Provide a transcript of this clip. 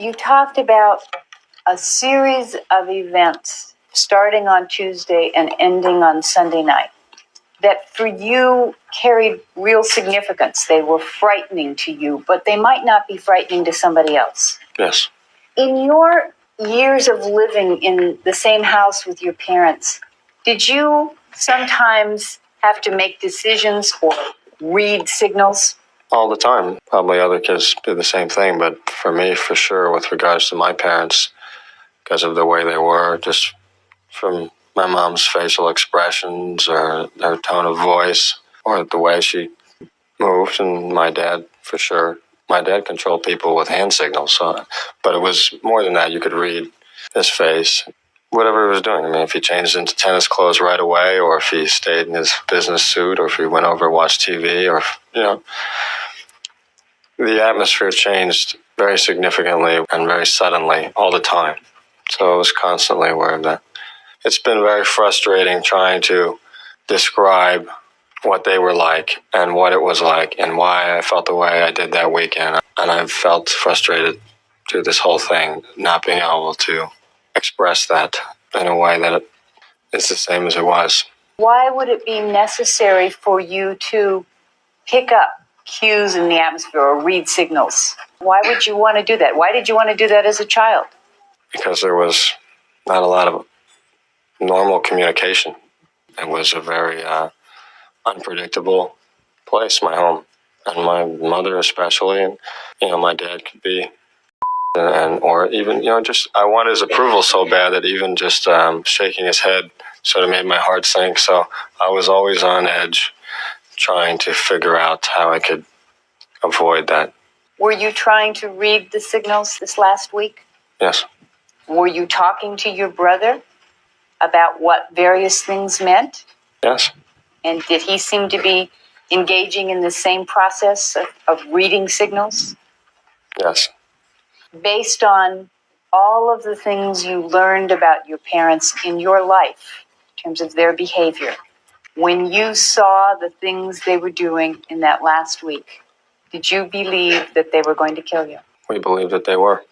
You talked about a series of events starting on Tuesday and ending on Sunday night that for you carried real significance. They were frightening to you, but they might not be frightening to somebody else. Yes. In your years of living in the same house with your parents, did you sometimes have to make decisions or read signals? All the time. Probably other kids do the same thing, but for me, for sure, with regards to my parents, because of the way they were, just from my mom's facial expressions or her tone of voice or the way she moved, and my dad, for sure. My dad controlled people with hand signals, but it was more than that. You could read his face, whatever he was doing. I mean, if he changed into tennis clothes right away, or if he stayed in his business suit, or if he went over and watched TV, or, the atmosphere changed very significantly and very suddenly all the time. So I was constantly aware of that. It's been very frustrating trying to describe what they were like and what it was like and why I felt the way I did that weekend. And I've felt frustrated through this whole thing, not being able to express that in a way that it's the same as it was. Why would it be necessary for you to pick up cues in the atmosphere or read signals? Why would you want to do that? Why did you want to do that as a child? Because there was not a lot of normal communication. It was a very unpredictable place, my home, and my mother especially, and my dad could be, or even just I wanted his approval so bad that even just shaking his head sort of made my heart sink. So I was always on edge, trying to figure out how I could avoid that. Were you trying to read the signals this last week? Yes. Were you talking to your brother about what various things meant? Yes. And did he seem to be engaging in the same process of reading signals? Yes. Based on all of the things you learned about your parents in your life, in terms of their behavior, when you saw the things they were doing in that last week, did you believe that they were going to kill you? We believed that they were.